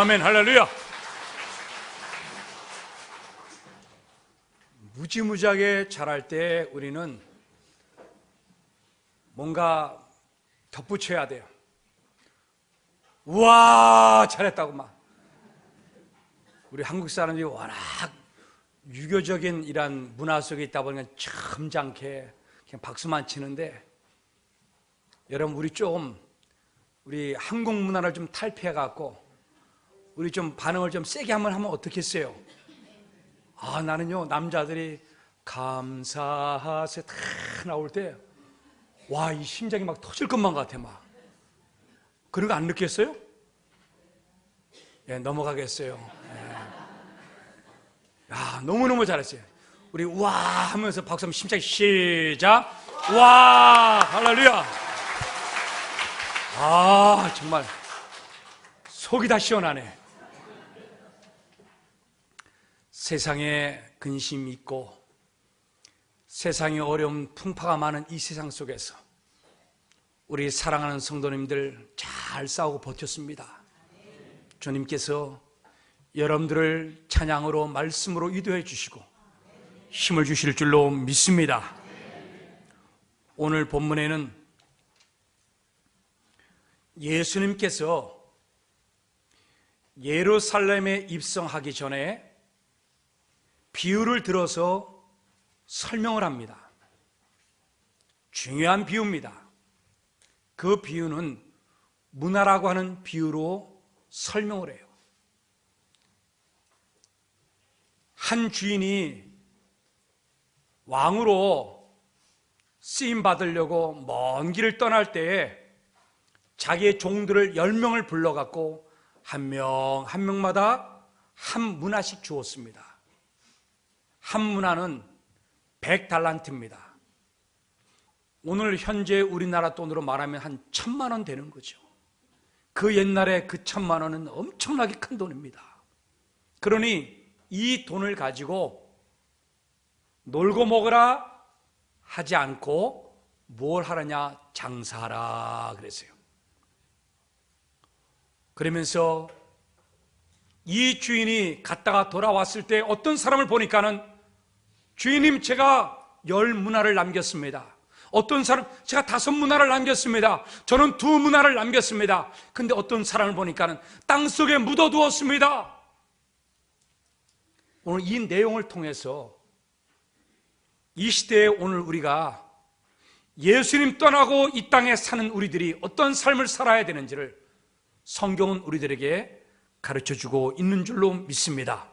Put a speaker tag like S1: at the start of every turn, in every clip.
S1: 아멘, 할렐루야. 무지무지하게 자랄 때 우리는 뭔가 덧붙여야 돼요. 우와, 잘했다고 막. 우리 한국 사람들이 워낙 유교적인 이런 문화 속에 있다 보니까 점잖게 그냥 박수만 치는데, 여러분 우리 한국 문화를 좀 탈피해 갖고 우리 좀 반응을 좀 세게 한번 하면 어떻겠어요? 나는요, 남자들이 감사하세 다 나올 때 와, 이 심장이 막 터질 것만 같아. 막 그런 거 안 느꼈어요? 예, 넘어가겠어요. 예. 야, 너무너무 잘했어요. 우리 와 하면서 박수 한번 심장이 시작. 와, 할렐루야. 정말 속이 다 시원하네. 세상에 근심이 있고 세상의 어려움 풍파가 많은 이 세상 속에서 우리 사랑하는 성도님들 잘 싸우고 버텼습니다. 주님께서 여러분들을 찬양으로 말씀으로 위로해 주시고 힘을 주실 줄로 믿습니다. 오늘 본문에는 예수님께서 예루살렘에 입성하기 전에 비유를 들어서 설명을 합니다. 중요한 비유입니다. 그 비유는 문화라고 하는 비유로 설명을 해요. 한 주인이 왕으로 쓰임 받으려고 먼 길을 떠날 때에 자기의 종들을 10명을 불러갖고 한 명 한 명마다 한 문화씩 주었습니다. 한 문화는 100달란트입니다. 오늘 현재 우리나라 돈으로 말하면 한 1000만 원 되는 거죠. 그 옛날에 그 1000만 원은 엄청나게 큰 돈입니다. 그러니 이 돈을 가지고 놀고 먹으라 하지 않고 뭘 하느냐? 장사하라 그랬어요. 그러면서 이 주인이 갔다가 돌아왔을 때 어떤 사람을 보니까는, 주인님, 제가 10문화를 남겼습니다. 어떤 사람, 제가 5문화를 남겼습니다. 저는 2문화를 남겼습니다. 근데 어떤 사람을 보니까는 땅속에 묻어두었습니다. 오늘 이 내용을 통해서 이 시대에 오늘 우리가 예수님 떠나고 이 땅에 사는 우리들이 어떤 삶을 살아야 되는지를 성경은 우리들에게 가르쳐주고 있는 줄로 믿습니다.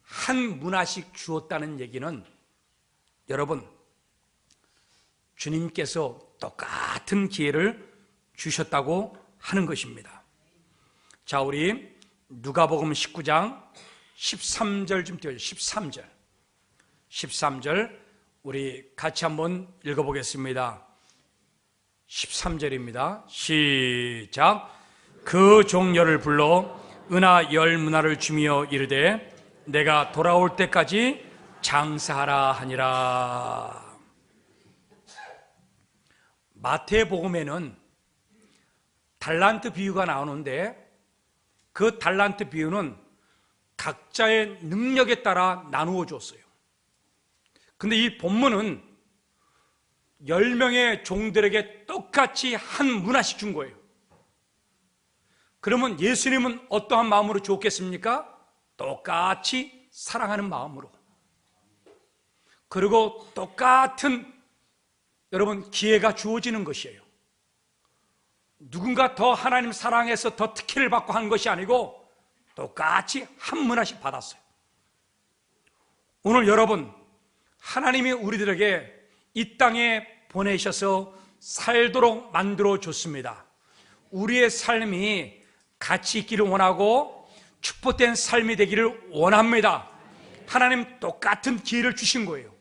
S1: 한 문화씩 주었다는 얘기는, 여러분, 주님께서 똑같은 기회를 주셨다고 하는 것입니다. 자, 우리 누가복음 19장 13절 좀 띄워주세요. 13절 우리 같이 한번 읽어보겠습니다. 13절입니다. 시작. 그 종려를 불러 은하 10문화를 주며 이르되 내가 돌아올 때까지 장사하라 하니라. 마태복음에는 달란트 비유가 나오는데, 그 달란트 비유는 각자의 능력에 따라 나누어 줬어요. 근데 이 본문은 10명의 종들에게 똑같이 한 문화씩 준 거예요. 그러면 예수님은 어떠한 마음으로 줬겠습니까? 똑같이 사랑하는 마음으로. 그리고 똑같은, 여러분, 기회가 주어지는 것이에요. 누군가 더 하나님 사랑해서 더 특혜를 받고 한 것이 아니고 똑같이 한 문화씩 받았어요. 오늘 여러분, 하나님이 우리들에게 이 땅에 보내셔서 살도록 만들어 줬습니다. 우리의 삶이 가치 있기를 원하고 축복된 삶이 되기를 원합니다. 하나님 똑같은 기회를 주신 거예요.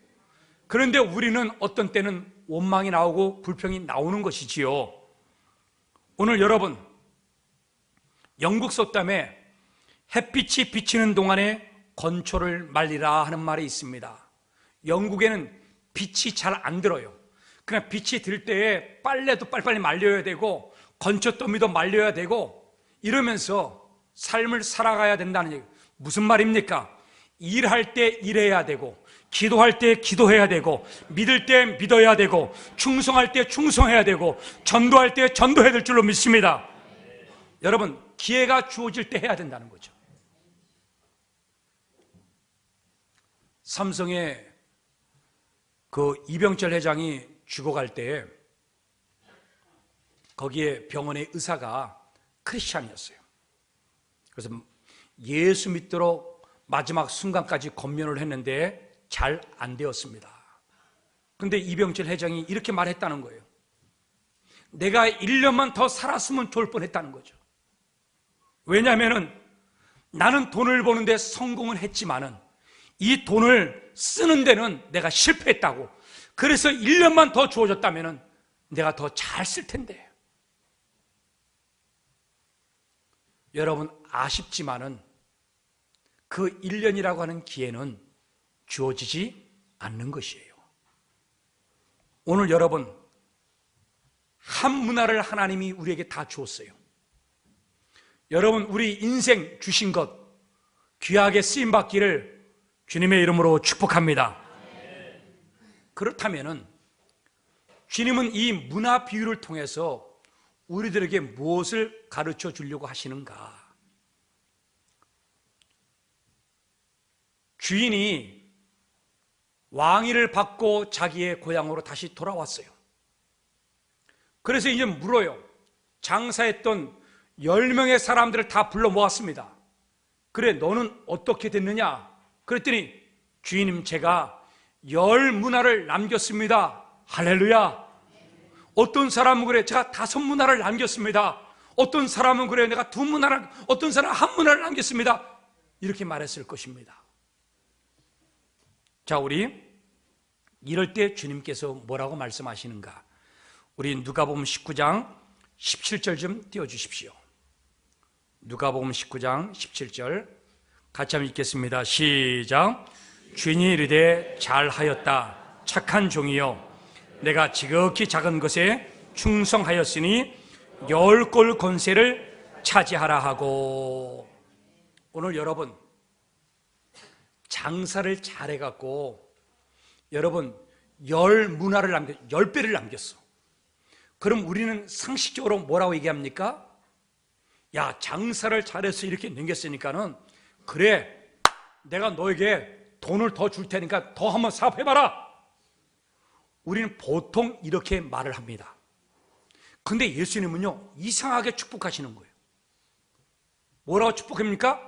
S1: 그런데 우리는 어떤 때는 원망이 나오고 불평이 나오는 것이지요. 오늘 여러분, 영국 속담에 햇빛이 비치는 동안에 건초를 말리라 하는 말이 있습니다. 영국에는 빛이 잘 안 들어요. 그냥 빛이 들 때에 빨래도 빨리빨리 말려야 되고 건초더미도 말려야 되고 이러면서 삶을 살아가야 된다는 얘기. 무슨 말입니까? 일할 때 일해야 되고, 기도할 때 기도해야 되고, 믿을 때 믿어야 되고, 충성할 때 충성해야 되고, 전도할 때 전도해야 될 줄로 믿습니다. 여러분, 기회가 주어질 때 해야 된다는 거죠. 삼성의 그 이병철 회장이 죽어갈 때 거기에 병원의 의사가 크리스찬이었어요. 그래서 예수 믿도록 마지막 순간까지 권면을 했는데 잘 안 되었습니다. 그런데 이병철 회장이 이렇게 말했다는 거예요. 내가 1년만 더 살았으면 좋을 뻔했다는 거죠. 왜냐하면 나는 돈을 버는데 성공을 했지만은 이 돈을 쓰는 데는 내가 실패했다고. 그래서 1년만 더 주어졌다면 내가 더 잘 쓸 텐데. 여러분, 아쉽지만은 그 1년이라고 하는 기회는 주어지지 않는 것이에요. 오늘 여러분, 한 문화를 하나님이 우리에게 다 주었어요. 여러분, 우리 인생 주신 것 귀하게 쓰임받기를 주님의 이름으로 축복합니다. 그렇다면은 주님은 이 문화 비유를 통해서 우리들에게 무엇을 가르쳐 주려고 하시는가? 주인이 왕위를 받고 자기의 고향으로 다시 돌아왔어요. 그래서 이제 물어요. 장사했던 10명의 사람들을 다 불러 모았습니다. 그래, 너는 어떻게 됐느냐? 그랬더니 주인님, 제가 10문화를 남겼습니다. 할렐루야. 어떤 사람은 그래, 제가 5문화를 남겼습니다. 어떤 사람은 그래, 내가 2문화를, 어떤 사람은 1문화를 남겼습니다. 이렇게 말했을 것입니다. 자, 우리 이럴 때 주님께서 뭐라고 말씀하시는가? 우리 누가복음 19장 17절 좀 띄워주십시오. 누가복음 19장 17절 같이 한번 읽겠습니다. 시작. 주인이 이르되 잘하였다 착한 종이여, 내가 지극히 작은 것에 충성하였으니 10골 권세를 차지하라 하고. 오늘 여러분, 장사를 잘해갖고 여러분 10문화를 남겼, 10배를 남겼어. 그럼 우리는 상식적으로 뭐라고 얘기합니까? 야, 장사를 잘해서 이렇게 남겼으니까는 그래, 내가 너에게 돈을 더 줄 테니까 더 한번 사업해봐라. 우리는 보통 이렇게 말을 합니다. 근데 예수님은요, 이상하게 축복하시는 거예요. 뭐라고 축복합니까?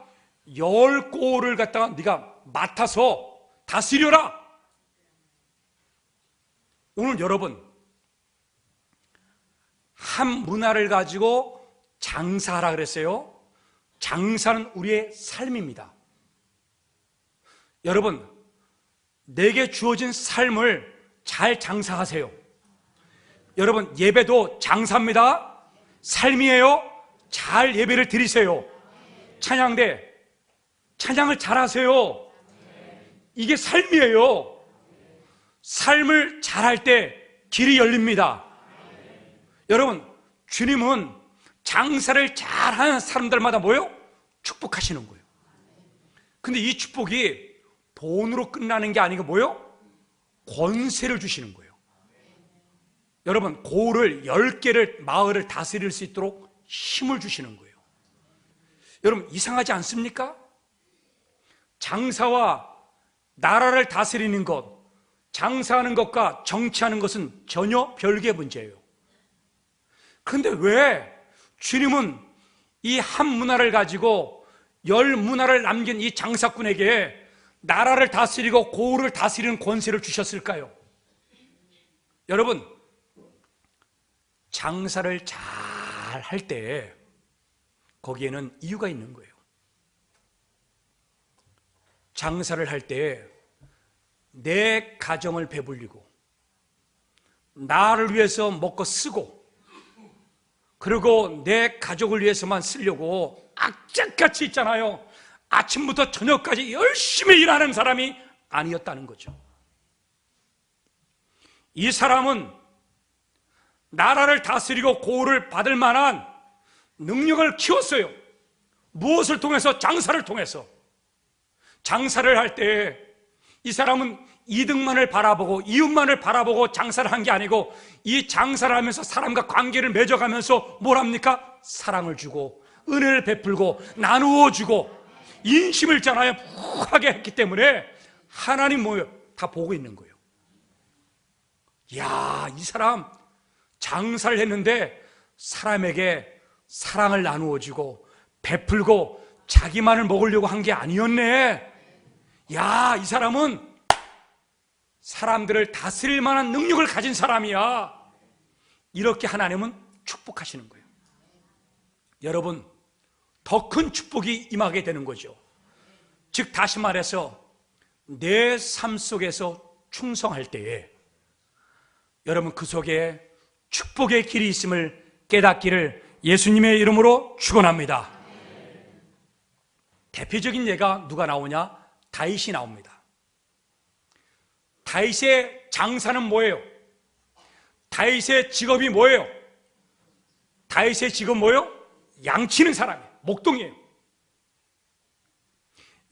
S1: 10골을 갖다가 네가 맡아서 다스려라. 오늘 여러분, 한 문화를 가지고 장사하라 그랬어요. 장사는 우리의 삶입니다. 여러분, 내게 주어진 삶을 잘 장사하세요. 여러분, 예배도 장사입니다. 삶이에요. 잘 예배를 드리세요. 찬양대, 찬양을 잘하세요. 이게 삶이에요. 삶을 잘할 때 길이 열립니다. 여러분, 주님은 장사를 잘하는 사람들마다 뭐예요? 축복하시는 거예요. 근데 이 축복이 돈으로 끝나는 게 아니고 뭐예요? 권세를 주시는 거예요. 여러분, 고을 10개를, 마을을 다스릴 수 있도록 힘을 주시는 거예요. 여러분, 이상하지 않습니까? 장사와 나라를 다스리는 것, 장사하는 것과 정치하는 것은 전혀 별개의 문제예요. 그런데 왜 주님은 이 한 문화를 가지고 10문화를 남긴 이 장사꾼에게 나라를 다스리고 고을을 다스리는 권세를 주셨을까요? 여러분, 장사를 잘 할 때 거기에는 이유가 있는 거예요. 장사를 할 때 내 가정을 배불리고 나를 위해서 먹고 쓰고, 그리고 내 가족을 위해서만 쓰려고 악착같이 있잖아요. 아침부터 저녁까지 열심히 일하는 사람이 아니었다는 거죠. 이 사람은 나라를 다스리고 고을을 받을 만한 능력을 키웠어요. 무엇을 통해서? 장사를 통해서. 장사를 할 때 이 사람은 이득만을 바라보고 이웃만을 바라보고 장사를 한 게 아니고, 이 장사를 하면서 사람과 관계를 맺어가면서 뭘 합니까? 사랑을 주고 은혜를 베풀고 나누어 주고 인심을 전하여 푹하게 했기 때문에 하나님 뭐예요? 다 보고 있는 거예요. 야, 이 사람 장사를 했는데 사람에게 사랑을 나누어 주고 베풀고 자기만을 먹으려고 한 게 아니었네. 야, 이 사람은 사람들을 다스릴 만한 능력을 가진 사람이야. 이렇게 하나님은 축복하시는 거예요. 여러분, 더 큰 축복이 임하게 되는 거죠. 즉 다시 말해서 내 삶 속에서 충성할 때에 여러분 그 속에 축복의 길이 있음을 깨닫기를 예수님의 이름으로 축원합니다. 대표적인 예가 누가 나오냐? 다윗이 나옵니다. 다윗의 장사는 뭐예요? 다윗의 직업이 뭐예요? 다윗의 직업 뭐예요? 양치는 사람이에요. 목동이에요.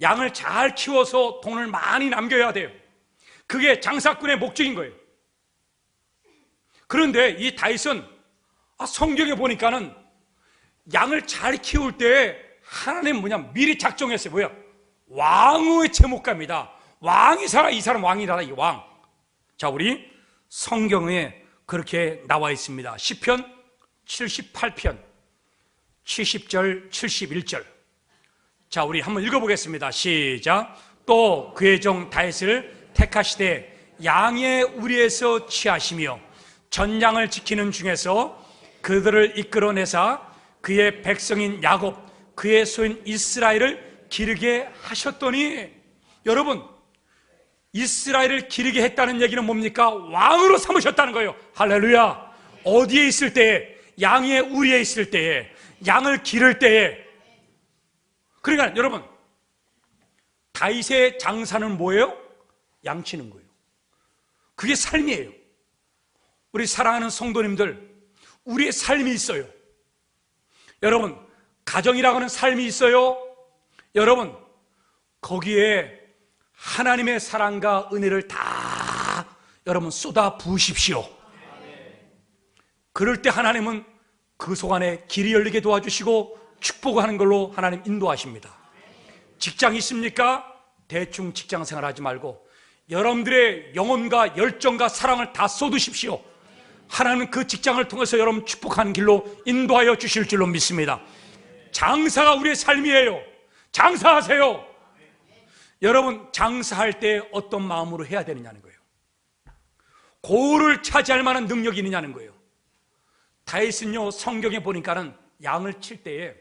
S1: 양을 잘 키워서 돈을 많이 남겨야 돼요. 그게 장사꾼의 목적인 거예요. 그런데 이 다윗은 성경에 보니까는 양을 잘 키울 때 하나님 미리 작정했어요. 뭐야? 왕의 제목감이다. 왕이 살아. 이 사람 왕이다. 이 왕. 자, 우리 성경에 그렇게 나와 있습니다. 시편 78편 70절 71절. 자, 우리 한번 읽어보겠습니다. 시작. 또 그의 종 다윗을 택하시되 양의 우리에서 취하시며 전양을 지키는 중에서 그들을 이끌어내사 그의 백성인 야곱 그의 소인 이스라엘을 기르게 하셨더니, 여러분 이스라엘을 기르게 했다는 얘기는 뭡니까? 왕으로 삼으셨다는 거예요. 할렐루야. 어디에 있을 때에? 양의 우리에 있을 때에, 양을 기를 때에. 그러니까 여러분 다윗의 장사는 뭐예요? 양치는 거예요. 그게 삶이에요. 우리 사랑하는 성도님들, 우리의 삶이 있어요. 여러분 가정이라고 하는 삶이 있어요. 여러분 거기에 하나님의 사랑과 은혜를 다 여러분 쏟아 부으십시오. 그럴 때 하나님은 그 속 안에 길이 열리게 도와주시고 축복하는 걸로 하나님 인도하십니다. 직장 있습니까? 대충 직장 생활하지 말고 여러분들의 영혼과 열정과 사랑을 다 쏟으십시오. 하나님은 그 직장을 통해서 여러분 축복하는 길로 인도하여 주실 줄로 믿습니다. 장사가 우리의 삶이에요. 장사하세요. 여러분 장사할 때 어떤 마음으로 해야 되느냐는 거예요. 고을을 차지할 만한 능력이 있느냐는 거예요. 다윗은요, 성경에 보니까는 양을 칠 때에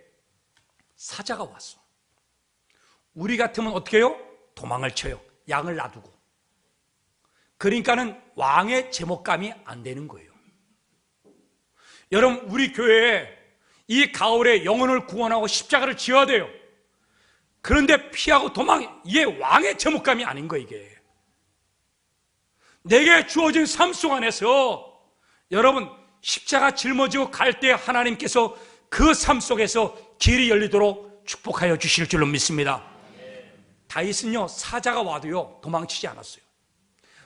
S1: 사자가 왔어. 우리 같으면 어떻게 해요? 도망을 쳐요. 양을 놔두고. 그러니까는 왕의 제목감이 안 되는 거예요. 여러분 우리 교회에 이 가을에 영혼을 구원하고 십자가를 지어야 돼요. 그런데 피하고 도망, 이게 왕의 제목감이 아닌 거예요. 이게 내게 주어진 삶 속 안에서 여러분 십자가 짊어지고 갈 때 하나님께서 그 삶 속에서 길이 열리도록 축복하여 주실 줄로 믿습니다. 다윗은요, 사자가 와도요 도망치지 않았어요.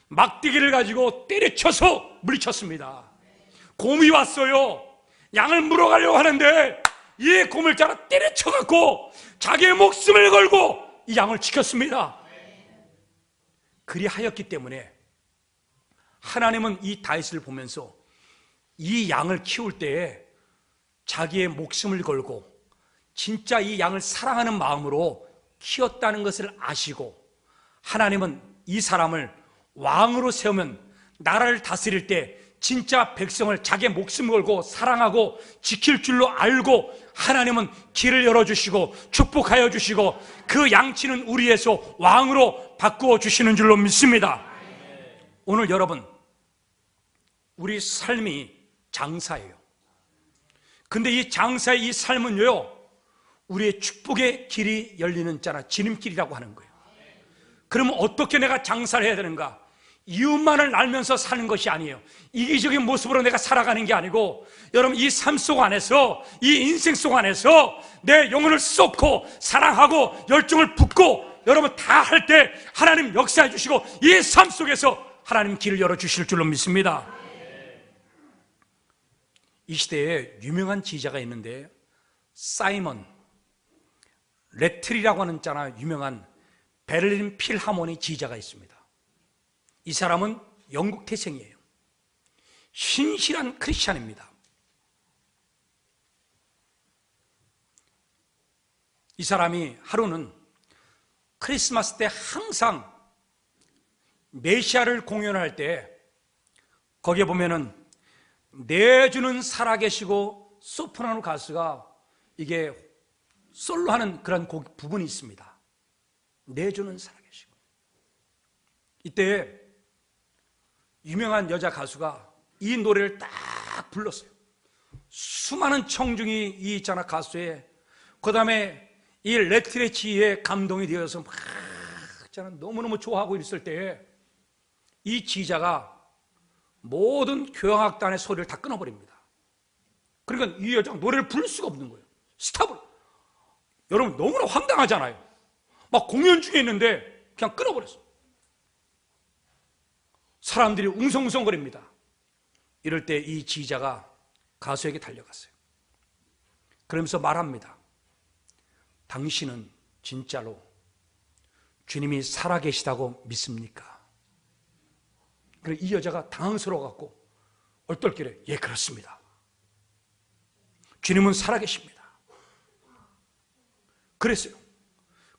S1: 막대기를 가지고 때려쳐서 물리쳤습니다. 곰이 왔어요. 양을 물어가려고 하는데 이 곰을 잡아 때려쳐갖고 자기의 목숨을 걸고 이 양을 지켰습니다. 그리하였기 때문에 하나님은 이 다윗을 보면서 이 양을 키울 때에 자기의 목숨을 걸고 진짜 이 양을 사랑하는 마음으로 키웠다는 것을 아시고, 하나님은 이 사람을 왕으로 세우면 나라를 다스릴 때 진짜 백성을 자기의 목숨 걸고 사랑하고 지킬 줄로 알고 하나님은 길을 열어주시고 축복하여 주시고 그 양치는 우리에서 왕으로 바꾸어 주시는 줄로 믿습니다. 오늘 여러분 우리 삶이 장사예요. 근데 이 장사의 이 삶은요, 우리의 축복의 길이 열리는 자나 지름길이라고 하는 거예요. 그러면 어떻게 내가 장사를 해야 되는가? 이웃만을 알면서 사는 것이 아니에요. 이기적인 모습으로 내가 살아가는 게 아니고, 여러분, 이 삶 속 안에서, 이 인생 속 안에서 내 영혼을 쏟고 사랑하고 열정을 붓고 여러분 다 할 때 하나님 역사해 주시고 이 삶 속에서 하나님 길을 열어주실 줄로 믿습니다. 이 시대에 유명한 지휘자가 있는데, 사이먼 레틀이라고 하는 있잖아요. 유명한 베를린 필하모니 지휘자가 있습니다. 이 사람은 영국 태생이에요. 신실한 크리스찬입니다. 이 사람이 하루는 크리스마스 때 항상 메시아를 공연할 때 거기에 보면은 내주는 살아계시고 소프라노 가수가 이게 솔로 하는 그런 곡 부분이 있습니다. 내주는 살아계시고. 이때 유명한 여자 가수가 이 노래를 딱 불렀어요. 수많은 청중이 이 있잖아 가수에, 그 다음에 이 레트레치에 감동이 되어서 막 있잖아 너무너무 좋아하고 있을 때에 이 지휘자가 모든 교향악단의 소리를 다 끊어버립니다. 그러니까 이 여자가 노래를 부를 수가 없는 거예요. 스탑을. 여러분 너무나 황당하잖아요. 막 공연 중에 있는데 그냥 끊어버렸어. 사람들이 웅성웅성거립니다. 이럴 때 이 지휘자가 가수에게 달려갔어요. 그러면서 말합니다. 당신은 진짜로 주님이 살아계시다고 믿습니까? 그래서 이 여자가 당황스러워갖고 얼떨결에 예 그렇습니다. 주님은 살아계십니다. 그랬어요.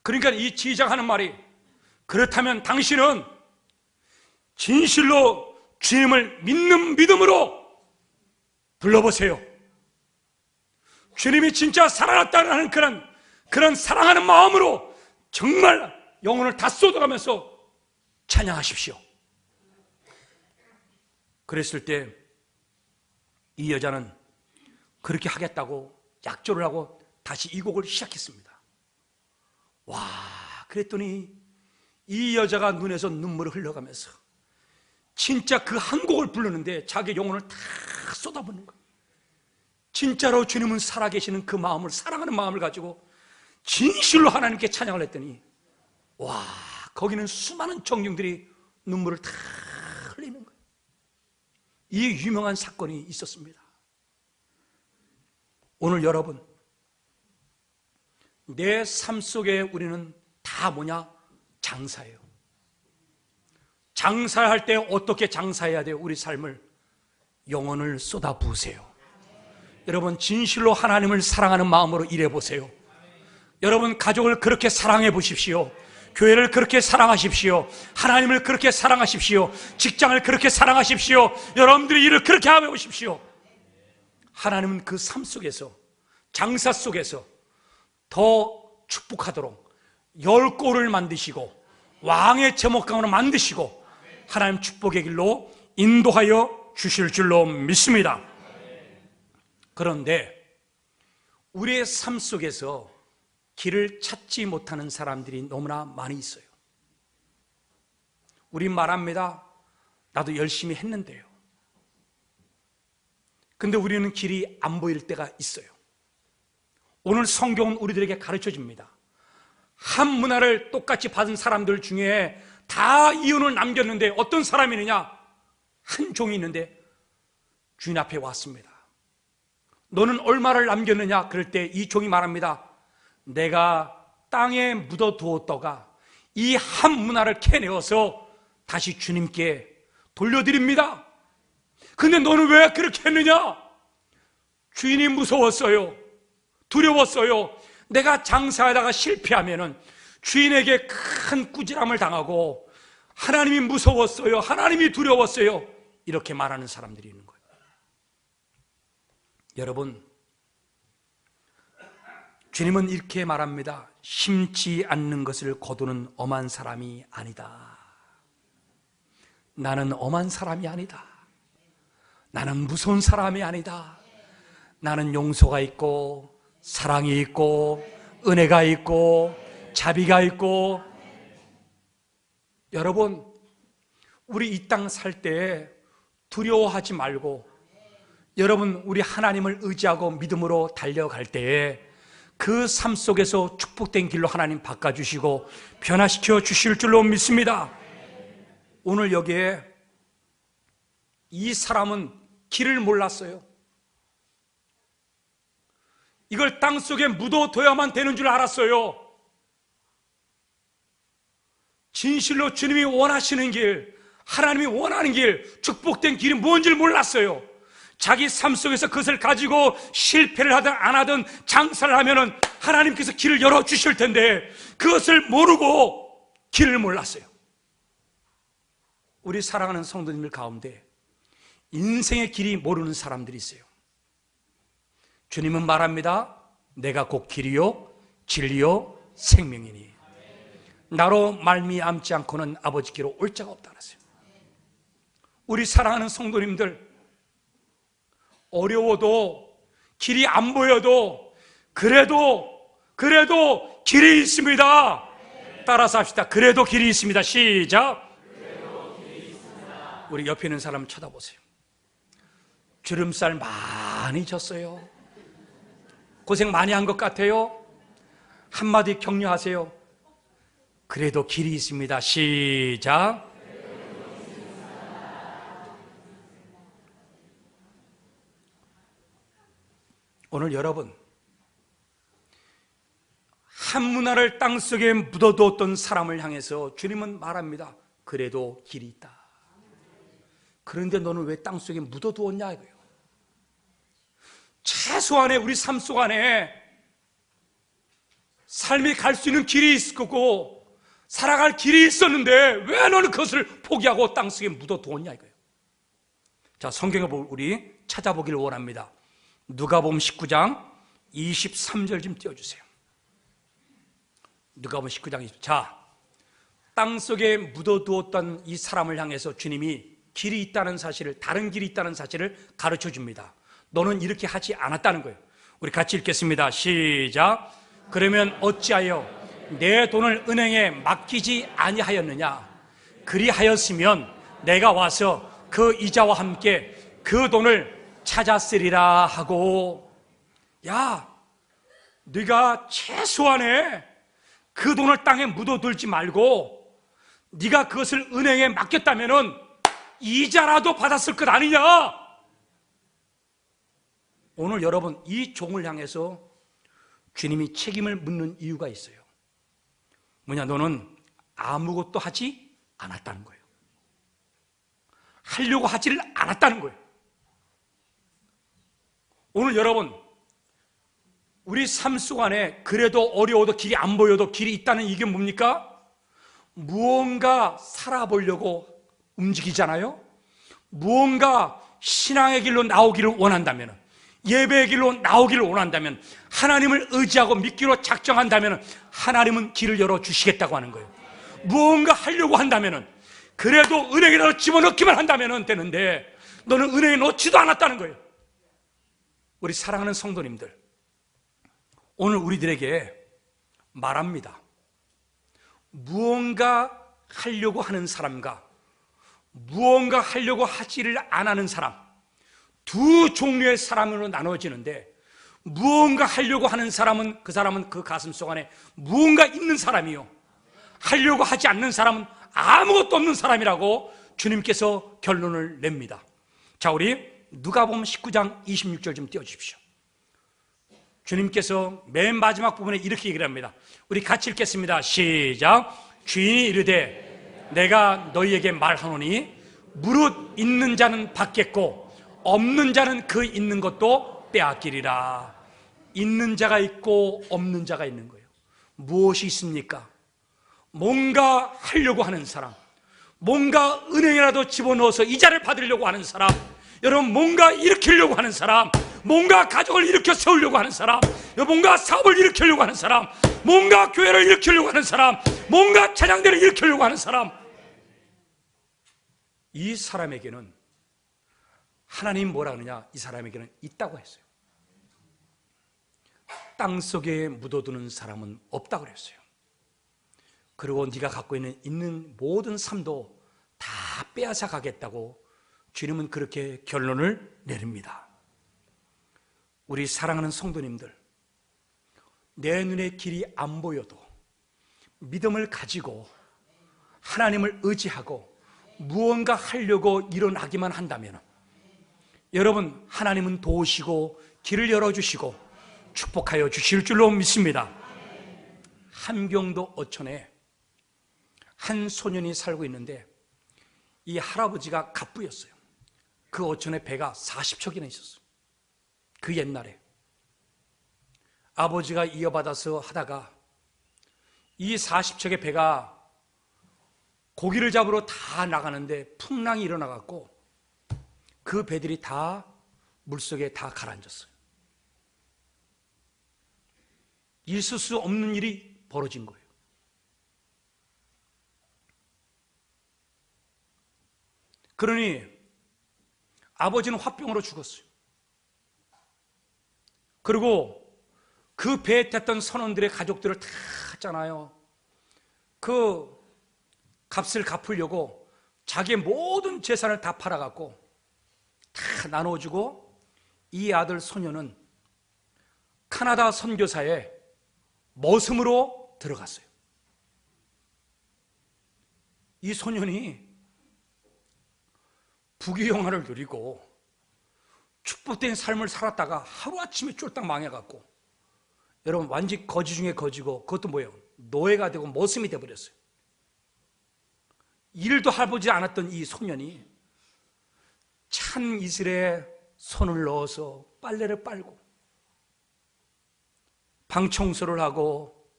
S1: 그러니까 이 지휘자가 하는 말이, 그렇다면 당신은 진실로 주님을 믿는 믿음으로 불러보세요. 주님이 진짜 살아났다는 그런 사랑하는 마음으로 정말 영혼을 다 쏟아가면서 찬양하십시오. 그랬을 때 이 여자는 그렇게 하겠다고 약조를 하고 다시 이 곡을 시작했습니다. 와, 그랬더니 이 여자가 눈에서 눈물을 흘러가면서 진짜 그 한 곡을 부르는데 자기 영혼을 다 쏟아붓는 거예요. 진짜로 주님은 살아계시는 그 마음을, 사랑하는 마음을 가지고 진실로 하나님께 찬양을 했더니 와, 거기는 수많은 청중들이 눈물을 다 흘리는 거예요. 이 유명한 사건이 있었습니다. 오늘 여러분, 내 삶 속에 우리는 다 뭐냐? 장사예요. 장사할 때 어떻게 장사해야 돼요? 우리 삶을 영혼을 쏟아부으세요. 여러분 진실로 하나님을 사랑하는 마음으로 일해보세요. 여러분 가족을 그렇게 사랑해 보십시오. 교회를 그렇게 사랑하십시오. 하나님을 그렇게 사랑하십시오. 직장을 그렇게 사랑하십시오. 여러분들이 일을 그렇게 하며 보십시오. 하나님은 그 삶 속에서, 장사 속에서 더 축복하도록 10골을 만드시고 왕의 제목강으로 만드시고 하나님 축복의 길로 인도하여 주실 줄로 믿습니다. 그런데 우리의 삶 속에서 길을 찾지 못하는 사람들이 너무나 많이 있어요. 우리 말합니다. 나도 열심히 했는데요. 근데 우리는 길이 안 보일 때가 있어요. 오늘 성경은 우리들에게 가르쳐 줍니다. 한 문화를 똑같이 받은 사람들 중에 다 이윤을 남겼는데 어떤 사람이 있느냐? 한 종이 있는데 주인 앞에 왔습니다. 너는 얼마를 남겼느냐? 그럴 때 이 종이 말합니다. 내가 땅에 묻어두었다가 이 한 문화를 캐내어서 다시 주님께 돌려드립니다. 근데 너는 왜 그렇게 했느냐? 주인이 무서웠어요. 두려웠어요. 내가 장사하다가 실패하면은 주인에게 큰 꾸지람을 당하고 하나님이 무서웠어요. 하나님이 두려웠어요. 이렇게 말하는 사람들이 있는 거예요. 여러분, 주님은 이렇게 말합니다. 심지 않는 것을 거두는 엄한 사람이 아니다. 나는 엄한 사람이 아니다. 나는 무서운 사람이 아니다. 나는 용서가 있고 사랑이 있고 은혜가 있고 자비가 있고. 여러분, 우리 이 땅 살 때 두려워하지 말고 여러분 우리 하나님을 의지하고 믿음으로 달려갈 때에 그 삶 속에서 축복된 길로 하나님 바꿔주시고 변화시켜 주실 줄로 믿습니다. 오늘 여기에 이 사람은 길을 몰랐어요. 이걸 땅속에 묻어둬야만 되는 줄 알았어요. 진실로 주님이 원하시는 길, 하나님이 원하는 길, 축복된 길이 뭔지를 몰랐어요. 자기 삶 속에서 그것을 가지고 실패를 하든 안 하든 장사를 하면은 하나님께서 길을 열어주실 텐데 그것을 모르고 길을 몰랐어요. 우리 사랑하는 성도님들 가운데 인생의 길이 모르는 사람들이 있어요. 주님은 말합니다. 내가 곧 길이요 진리요 생명이니 나로 말미암지 않고는 아버지께로 올 자가 없다 그랬어요. 우리 사랑하는 성도님들, 어려워도 길이 안 보여도 그래도 길이 있습니다. 따라서 합시다. 그래도 길이 있습니다. 시작. 우리 옆에 있는 사람 쳐다보세요. 주름살 많이 졌어요. 고생 많이 한 것 같아요. 한마디 격려하세요. 그래도 길이 있습니다. 시작. 오늘 여러분, 한 문화를 땅속에 묻어두었던 사람을 향해서 주님은 말합니다. 그래도 길이 있다. 그런데 너는 왜 땅속에 묻어두었냐 이거예요. 최소한의 우리 삶 속 안에 삶이 갈 수 있는 길이 있을 거고 살아갈 길이 있었는데 왜 너는 그것을 포기하고 땅속에 묻어두었냐 이거예요. 자, 성경을 우리 찾아보기를 원합니다. 누가복음 19장 23절 좀 띄워주세요. 누가복음 19장 20절. 자, 땅속에 묻어두었던 이 사람을 향해서 주님이 길이 있다는 사실을, 다른 길이 있다는 사실을 가르쳐 줍니다. 너는 이렇게 하지 않았다는 거예요. 우리 같이 읽겠습니다. 시작. 그러면 어찌하여 내 돈을 은행에 맡기지 아니하였느냐? 그리하였으면 내가 와서 그 이자와 함께 그 돈을 찾았으리라 하고. 야, 네가 최소한의 그 돈을 땅에 묻어둘지 말고 네가 그것을 은행에 맡겼다면은 이자라도 받았을 것 아니냐? 오늘 여러분, 이 종을 향해서 주님이 책임을 묻는 이유가 있어요. 뭐냐? 너는 아무것도 하지 않았다는 거예요. 하려고 하지를 않았다는 거예요. 오늘 여러분, 우리 삶 속 안에 그래도 어려워도 길이 안 보여도 길이 있다는 이게 뭡니까? 무언가 살아보려고 움직이잖아요. 무언가 신앙의 길로 나오기를 원한다면, 예배의 길로 나오기를 원한다면, 하나님을 의지하고 믿기로 작정한다면 하나님은 길을 열어주시겠다고 하는 거예요. 무언가 하려고 한다면, 그래도 은행에다 집어넣기만 한다면 되는데 너는 은행에 넣지도 않았다는 거예요. 우리 사랑하는 성도님들, 오늘 우리들에게 말합니다. 무언가 하려고 하는 사람과 무언가 하려고 하지를 안 하는 사람, 두 종류의 사람으로 나눠지는데, 무언가 하려고 하는 사람은 그 가슴 속 안에 무언가 있는 사람이요, 하려고 하지 않는 사람은 아무것도 없는 사람이라고 주님께서 결론을 냅니다. 자, 우리 누가복음 19장 26절 좀 띄워주십시오. 주님께서 맨 마지막 부분에 이렇게 얘기를 합니다. 우리 같이 읽겠습니다. 시작. 주인이 이르되 내가 너희에게 말하노니 무릇 있는 자는 받겠고 없는 자는 그 있는 것도 빼앗기리라. 있는 자가 있고 없는 자가 있는 거예요. 무엇이 있습니까? 뭔가 하려고 하는 사람, 뭔가 은행이라도 집어넣어서 이자를 받으려고 하는 사람, 여러분 뭔가 일으키려고 하는 사람, 뭔가 가족을 일으켜 세우려고 하는 사람, 뭔가 사업을 일으키려고 하는 사람, 뭔가 교회를 일으키려고 하는 사람, 뭔가 찬양대를 일으키려고 하는 사람, 이 사람에게는 하나님 뭐라 그러냐? 이 사람에게는 있다고 했어요. 땅속에 묻어두는 사람은 없다고 그랬어요. 그리고 네가 갖고 있는 모든 삶도 다 빼앗아 가겠다고 주님은 그렇게 결론을 내립니다. 우리 사랑하는 성도님들, 내 눈에 길이 안 보여도 믿음을 가지고 하나님을 의지하고 무언가 하려고 일어나기만 한다면 여러분, 하나님은 도우시고 길을 열어주시고 축복하여 주실 줄로 믿습니다. 함경도 어촌에 한 소년이 살고 있는데 이 할아버지가 갑부였어요. 그 어촌에 배가 40척이나 있었어요. 그 옛날에 아버지가 이어받아서 하다가 이 40척의 배가 고기를 잡으러 다 나가는데 풍랑이 일어나갖고 그 배들이 다 물속에 다 가라앉았어요. 있을 수 없는 일이 벌어진 거예요. 그러니 아버지는 화병으로 죽었어요. 그리고 그 배에 탔던 선원들의 가족들을 다 했잖아요. 그 값을 갚으려고 자기의 모든 재산을 다 팔아갖고 다 나눠주고 이 아들 소녀는 카나다 선교사에 머슴으로 들어갔어요. 이 소년이 부귀영화를 누리고 축복된 삶을 살았다가 하루아침에 쫄딱 망해갖고 여러분 완전 거지 중에 거지고 그것도 뭐예요? 노예가 되고 머슴이 돼버렸어요. 일도 해보지 않았던 이 소년이 찬 이슬에 손을 넣어서 빨래를 빨고 방 청소를 하고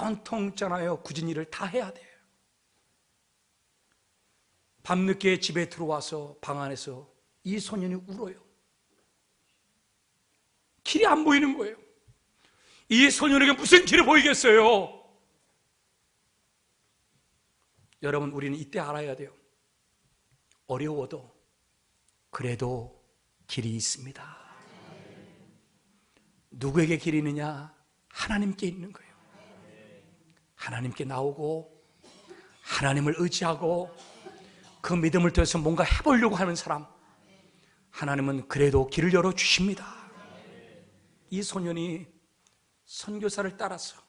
S1: 온통 있잖아요. 굳은 일을 다 해야 돼요. 밤늦게 집에 들어와서 방 안에서 이 소년이 울어요. 길이 안 보이는 거예요. 이 소년에게 무슨 길이 보이겠어요? 여러분, 우리는 이때 알아야 돼요. 어려워도 그래도 길이 있습니다. 누구에게 길이 있느냐? 하나님께 있는 거예요. 하나님께 나오고 하나님을 의지하고 그 믿음을 통해서 뭔가 해보려고 하는 사람, 하나님은 그래도 길을 열어주십니다. 이 소년이 선교사를 따라서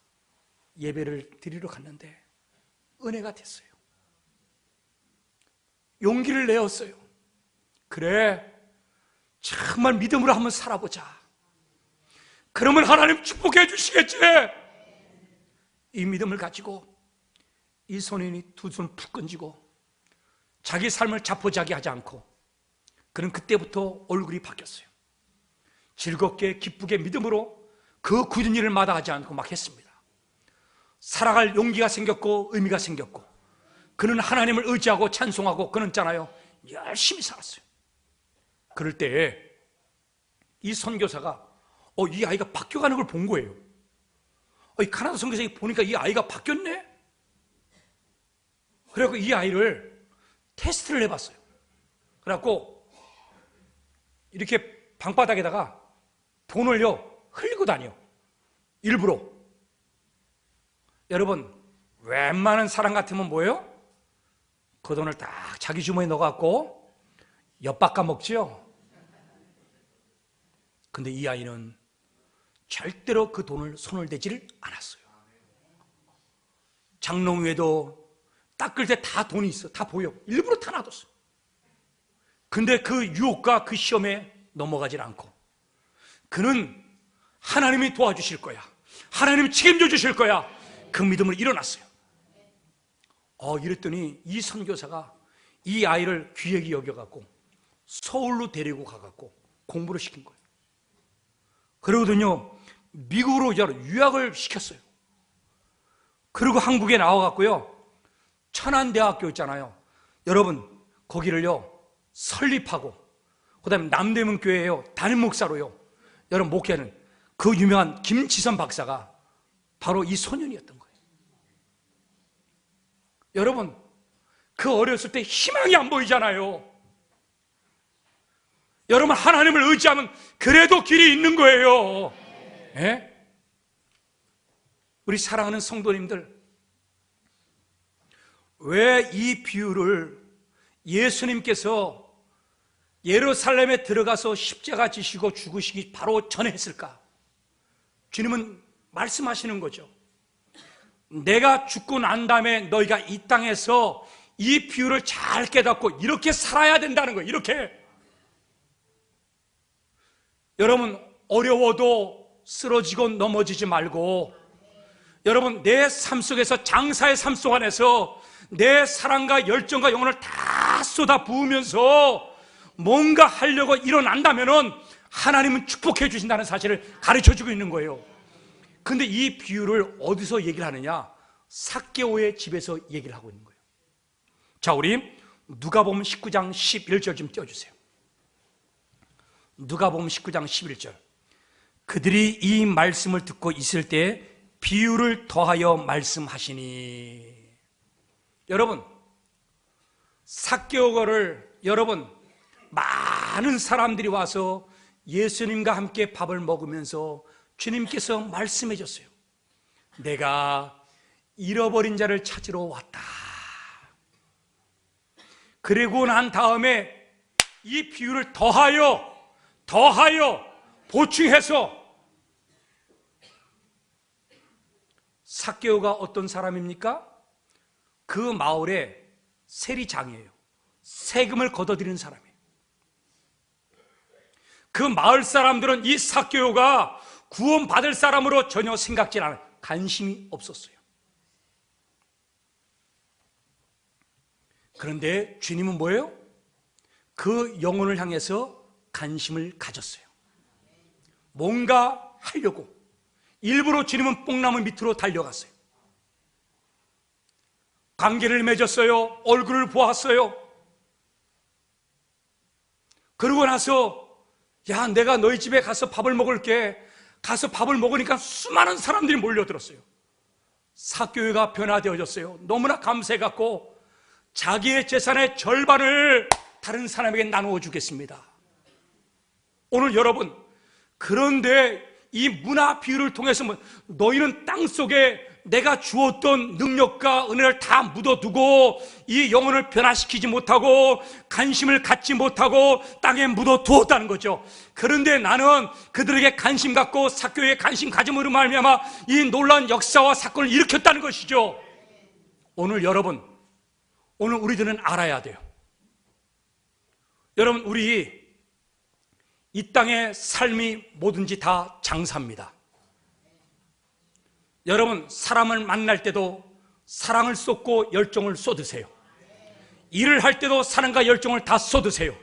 S1: 예배를 드리러 갔는데 은혜가 됐어요. 용기를 내었어요. 그래, 정말 믿음으로 한번 살아보자. 그러면 하나님 축복해 주시겠지. 이 믿음을 가지고 이 소년이 두 손 푹 건지고 자기 삶을 자포자기하지 않고 그는 그때부터 얼굴이 바뀌었어요. 즐겁게 기쁘게 믿음으로 그 굳은 일을 마다하지 않고 막 했습니다. 살아갈 용기가 생겼고 의미가 생겼고 그는 하나님을 의지하고 찬송하고 그는 있잖아요, 열심히 살았어요. 그럴 때에 이 선교사가 이 아이가 바뀌어가는 걸 본 거예요. 이 카나다 선교사가 보니까 이 아이가 바뀌었네. 그래갖고 이 아이를 테스트를 해봤어요. 그래갖고 이렇게 방바닥에다가 돈을요 흘리고 다녀. 일부러. 여러분, 웬만한 사람 같으면 뭐예요? 그 돈을 딱 자기 주머니에 넣어갖고 엿바꿔 먹지요. 근데 이 아이는 절대로 그 돈을 손을 대지를 않았어요. 장롱 위에도 닦을 때 다 돈이 있어. 다 보여. 일부러 다 놔뒀어요. 근데 그 유혹과 그 시험에 넘어가질 않고 그는 하나님이 도와주실 거야. 하나님이 책임져 주실 거야. 그 믿음을 일어났어요. 이랬더니 이 선교사가 이 아이를 귀하게 여겨갖고 서울로 데리고 가갖고 공부를 시킨 거예요. 그러거든요. 미국으로 유학을 시켰어요. 그리고 한국에 나와갖고요, 천안대학교 있잖아요. 여러분, 거기를요 설립하고 그 다음에 남대문교회에요 담임 목사로요 여러분 목회하는 그 유명한 김지선 박사가 바로 이 소년이었던 거예요. 여러분, 그 어렸을 때 희망이 안 보이잖아요. 여러분, 하나님을 의지하면 그래도 길이 있는 거예요. 예? 우리 사랑하는 성도님들, 왜 이 비유를 예수님께서 예루살렘에 들어가서 십자가 지시고 죽으시기 바로 전에 했을까? 주님은 말씀하시는 거죠. 내가 죽고 난 다음에 너희가 이 땅에서 이 비유를 잘 깨닫고 이렇게 살아야 된다는 거예요. 이렇게. 여러분, 어려워도 쓰러지고 넘어지지 말고, 여러분, 내 삶 속에서, 장사의 삶 속 안에서 내 사랑과 열정과 영혼을 다 쏟아 부으면서 뭔가 하려고 일어난다면은 하나님은 축복해 주신다는 사실을 가르쳐 주고 있는 거예요. 근데 이 비유를 어디서 얘기를 하느냐? 삭개오의 집에서 얘기를 하고 있는 거예요. 자, 우리 누가복음 19장 11절 좀 띄워주세요. 누가복음 19장 11절. 그들이 이 말씀을 듣고 있을 때 비유를 더하여 말씀하시니. 여러분, 삭개오를, 여러분, 많은 사람들이 와서 예수님과 함께 밥을 먹으면서 주님께서 말씀해 줬어요. 내가 잃어버린 자를 찾으러 왔다. 그리고 난 다음에 이 비유를 더하여 보충해서, 삭개오가 어떤 사람입니까? 그 마을의 세리장이에요. 세금을 걷어들이는 사람이에요. 그 마을 사람들은 이 삭개오가 구원받을 사람으로 전혀 생각지 않아요. 관심이 없었어요. 그런데 주님은 뭐예요? 그 영혼을 향해서 관심을 가졌어요. 뭔가 하려고 일부러 주님은 뽕나무 밑으로 달려갔어요. 관계를 맺었어요. 얼굴을 보았어요. 그러고 나서, 야, 내가 너희 집에 가서 밥을 먹을게. 가서 밥을 먹으니까 수많은 사람들이 몰려들었어요. 삭개오가 변화되어졌어요. 너무나 감사해갖고 자기의 재산의 절반을 다른 사람에게 나누어 주겠습니다. 오늘 여러분, 그런데 이 문화 비유를 통해서 너희는 땅속에 내가 주었던 능력과 은혜를 다 묻어두고 이 영혼을 변화시키지 못하고 관심을 갖지 못하고 땅에 묻어두었다는 거죠. 그런데 나는 그들에게 관심 갖고 삭개오에 관심 가짐으로 말미암아 이 놀라운 역사와 사건을 일으켰다는 것이죠. 오늘 여러분, 오늘 우리들은 알아야 돼요. 여러분, 우리 이 땅의 삶이 뭐든지 다 장사입니다. 여러분, 사람을 만날 때도 사랑을 쏟고 열정을 쏟으세요. 일을 할 때도 사랑과 열정을 다 쏟으세요.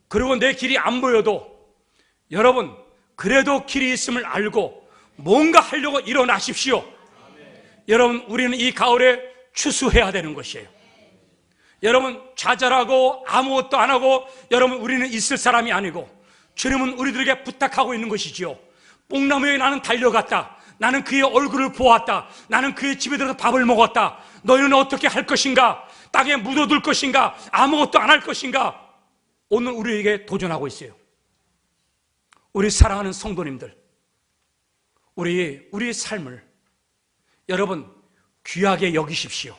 S1: 그리고 내 길이 안 보여도 여러분, 그래도 길이 있음을 알고 뭔가 하려고 일어나십시오. 여러분, 우리는 이 가을에 추수해야 되는 것이에요. 여러분, 좌절하고 아무것도 안 하고 여러분, 우리는 있을 사람이 아니고 주님은 우리들에게 부탁하고 있는 것이지요. 뽕나무에 나는 달려갔다. 나는 그의 얼굴을 보았다. 나는 그의 집에 들어서 밥을 먹었다. 너희는 어떻게 할 것인가? 땅에 묻어둘 것인가? 아무것도 안 할 것인가? 오늘 우리에게 도전하고 있어요. 우리 사랑하는 성도님들, 우리의 삶을 여러분 귀하게 여기십시오.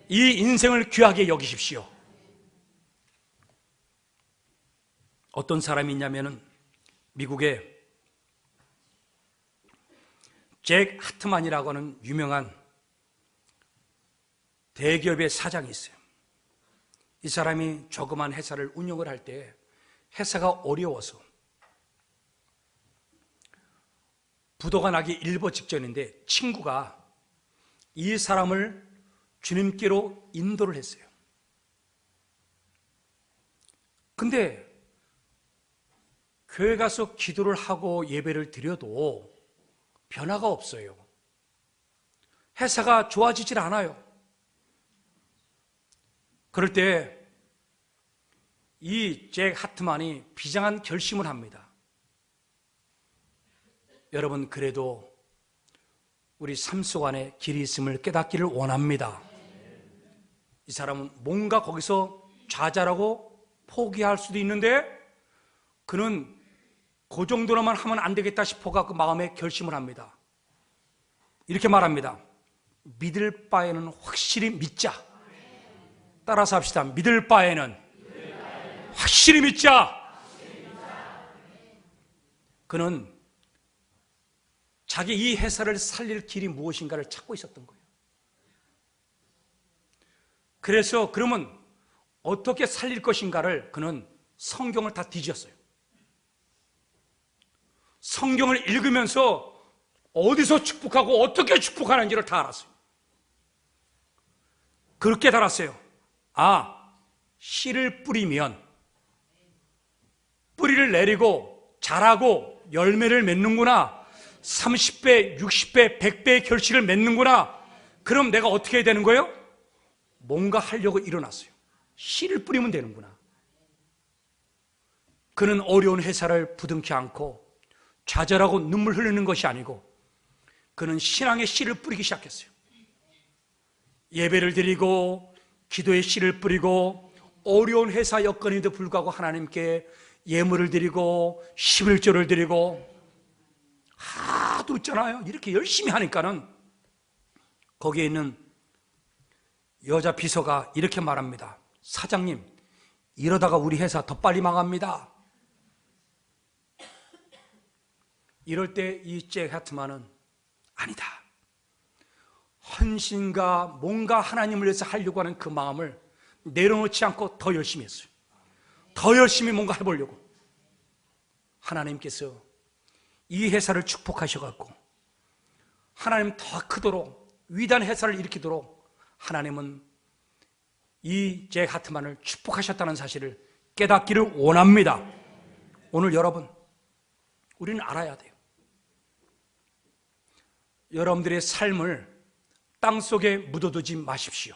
S1: 이 인생을 귀하게 여기십시오. 어떤 사람이 있냐면은 미국에 잭 하트만이라고 하는 유명한 대기업의 사장이 있어요. 이 사람이 조그만 회사를 운영을 할 때 회사가 어려워서 부도가 나기 일보 직전인데 친구가 이 사람을 주님께로 인도를 했어요. 근데 교회 가서 기도를 하고 예배를 드려도 변화가 없어요. 회사가 좋아지질 않아요. 그럴 때 이 잭 하트만이 비장한 결심을 합니다. 여러분, 그래도 우리 삶 속 안에 길이 있음을 깨닫기를 원합니다. 이 사람은 뭔가 거기서 좌절하고 포기할 수도 있는데 그는 그 정도로만 하면 안 되겠다 싶어가 그 마음에 결심을 합니다. 이렇게 말합니다. 믿을 바에는 확실히 믿자. 따라서 합시다. 믿을 바에는 확실히 믿자. 그는 자기 이 회사를 살릴 길이 무엇인가를 찾고 있었던 거예요. 그래서 그러면 어떻게 살릴 것인가를 그는 성경을 다 뒤졌어요. 성경을 읽으면서 어디서 축복하고 어떻게 축복하는지를 다 알았어요. 그렇게 달았어요. 아, 씨를 뿌리면 뿌리를 내리고 자라고 열매를 맺는구나. 30배, 60배, 100배의 결실을 맺는구나. 그럼 내가 어떻게 해야 되는 거예요? 뭔가 하려고 일어났어요. 씨를 뿌리면 되는구나. 그는 어려운 회사를 부둥켜 안고 좌절하고 눈물 흘리는 것이 아니고 그는 신앙의 씨를 뿌리기 시작했어요. 예배를 드리고 기도의 씨를 뿌리고 어려운 회사 여건에도 불구하고 하나님께 예물을 드리고 11조를 드리고 하도 있잖아요. 이렇게 열심히 하니까는 거기에 있는 여자 비서가 이렇게 말합니다. 사장님, 이러다가 우리 회사 더 빨리 망합니다. 이럴 때 이 잭 하트만은 아니다. 헌신과 뭔가 하나님을 위해서 하려고 하는 그 마음을 내려놓지 않고 더 열심히 했어요. 더 열심히 뭔가 해보려고. 하나님께서 이 회사를 축복하셔갖고 하나님 더 크도록 위대한 회사를 일으키도록 하나님은 이 잭 하트만을 축복하셨다는 사실을 깨닫기를 원합니다. 오늘 여러분, 우리는 알아야 돼요. 여러분들의 삶을 땅속에 묻어두지 마십시오.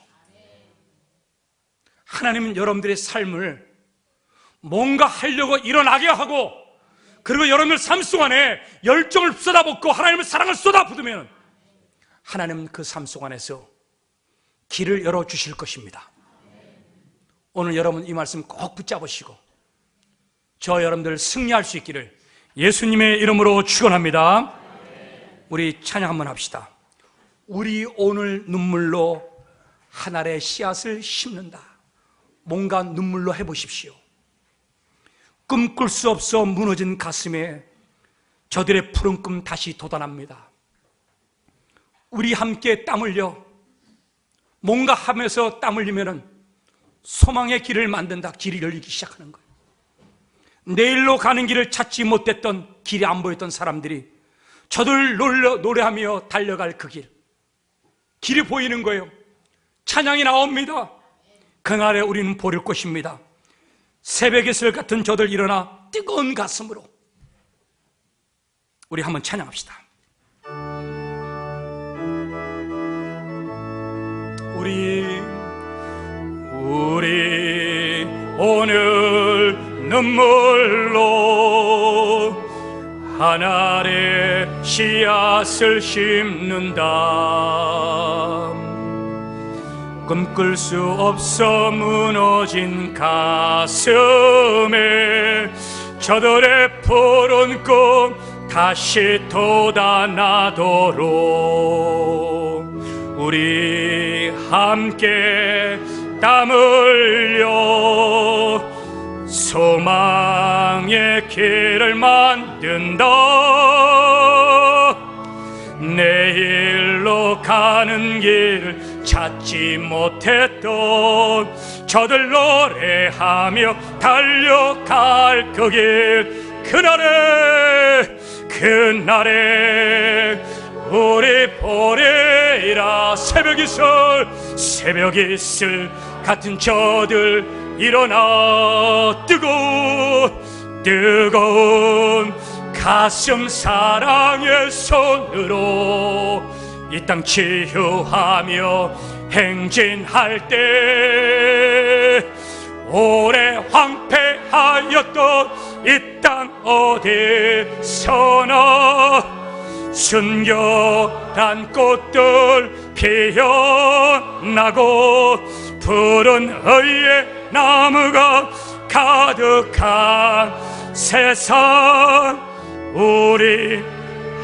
S1: 하나님은 여러분들의 삶을 뭔가 하려고 일어나게 하고, 그리고 여러분들 삶 속 안에 열정을 쏟아붓고 하나님의 사랑을 쏟아붓으면 하나님은 그 삶 속 안에서 길을 열어주실 것입니다. 오늘 여러분 이 말씀 꼭 붙잡으시고 저 여러분들 승리할 수 있기를 예수님의 이름으로 축원합니다. 우리 찬양 한번 합시다. 우리 오늘 눈물로 하늘의 씨앗을 심는다. 뭔가 눈물로 해보십시오. 꿈꿀 수 없어 무너진 가슴에 저들의 푸른 꿈 다시 돋아납니다. 우리 함께 땀 흘려 뭔가 하면서 땀 흘리면은 소망의 길을 만든다. 길이 열리기 시작하는 거예요. 내일로 가는 길을 찾지 못했던, 길이 안 보였던 사람들이 저들 노래하며 달려갈 그 길이 보이는 거예요. 찬양이 나옵니다. 그날에 우리는 보릴 것입니다. 새벽의 술 같은 저들 일어나 뜨거운 가슴으로 우리 한번 찬양합시다. 우리 오늘 눈물로 하늘의 씨앗을 심는다. 꿈꿀 수 없어 무너진 가슴에 저들의 푸른 꿈 다시 돋아나도록 우리 함께 땀 흘려 소망의 길을 만든다. 내일로 가는 길을 찾지 못했던 저들 노래하며 달려갈 그 길, 그날에 우리 보리라. 새벽 이슬 같은 저들 일어나 뜨거운 가슴 사랑의 손으로 이 땅 치유하며 행진할 때 오래 황폐하였던 이 땅 어디서나 순결한 꽃들 피어나고 푸른 의의 나무가 가득한 세상 우리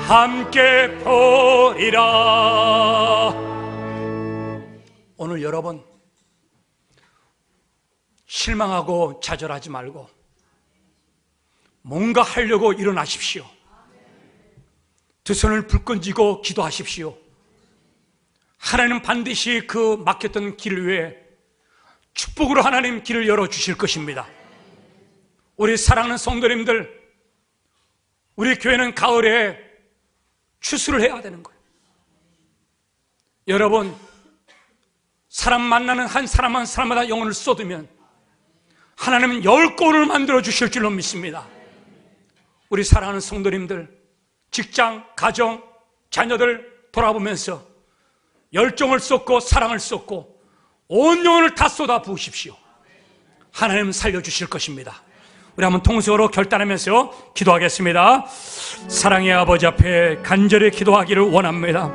S1: 함께 보리라. 오늘 여러분 실망하고 좌절하지 말고 뭔가 하려고 일어나십시오. 두 손을 불끈 쥐고 기도하십시오. 하나님은 반드시 그 막혔던 길을 위해 축복으로 하나님 길을 열어주실 것입니다. 우리 사랑하는 성도님들, 우리 교회는 가을에 추수를 해야 되는 거예요. 여러분, 사람 만나는 한 사람 한 사람마다 영혼을 쏟으면 하나님은 10건을 만들어 주실 줄로 믿습니다. 우리 사랑하는 성도님들, 직장, 가정, 자녀들 돌아보면서 열정을 쏟고 사랑을 쏟고 온 영혼을 다 쏟아 부으십시오. 하나님은 살려주실 것입니다. 우리 한번 통성으로 결단하면서 기도하겠습니다. 사랑의 아버지 앞에 간절히 기도하기를 원합니다.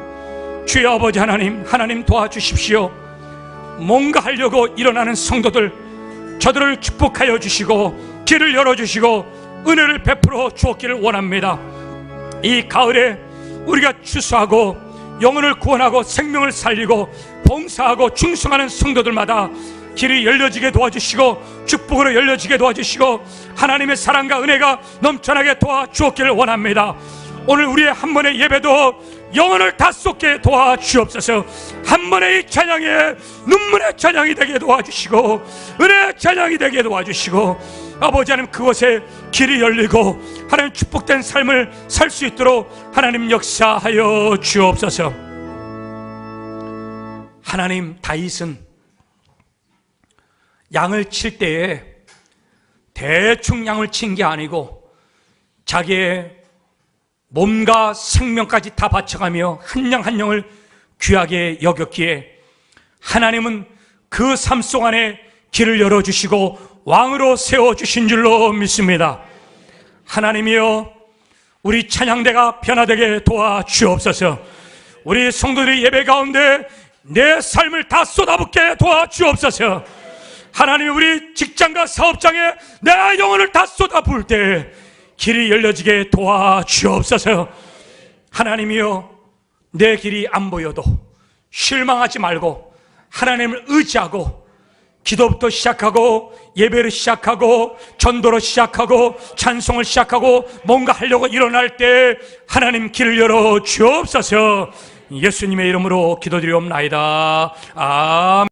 S1: 주여 아버지 하나님, 하나님 도와주십시오. 뭔가 하려고 일어나는 성도들, 저들을 축복하여 주시고 길을 열어주시고 은혜를 베풀어 주었기를 원합니다. 이 가을에 우리가 추수하고 영혼을 구원하고 생명을 살리고 봉사하고 충성하는 성도들마다 길이 열려지게 도와주시고 축복으로 열려지게 도와주시고 하나님의 사랑과 은혜가 넘쳐나게 도와주었기를 원합니다. 오늘 우리의 한 번의 예배도 영혼을 다 쏟게 도와주옵소서. 한 번의 이 찬양에 눈물의 찬양이 되게 도와주시고 은혜의 찬양이 되게 도와주시고 아버지 하나님, 그곳에 길이 열리고 하나님 축복된 삶을 살 수 있도록 하나님 역사하여 주옵소서. 하나님, 다윗은 양을 칠 때에 대충 양을 친 게 아니고 자기의 몸과 생명까지 다 바쳐가며 한 양 한 양을 귀하게 여겼기에 하나님은 그 삶 속 안에 길을 열어주시고 왕으로 세워주신 줄로 믿습니다. 하나님이여, 우리 찬양대가 변화되게 도와주옵소서. 우리 성도들이 예배 가운데 내 삶을 다 쏟아붓게 도와주옵소서. 하나님, 우리 직장과 사업장에 내 영혼을 다 쏟아부을 때 길이 열려지게 도와주옵소서. 하나님이여, 내 길이 안 보여도 실망하지 말고 하나님을 의지하고 기도부터 시작하고 예배를 시작하고 전도로 시작하고 찬송을 시작하고 뭔가 하려고 일어날 때 하나님 길을 열어 주옵소서. 예수님의 이름으로 기도드리옵나이다. 아멘.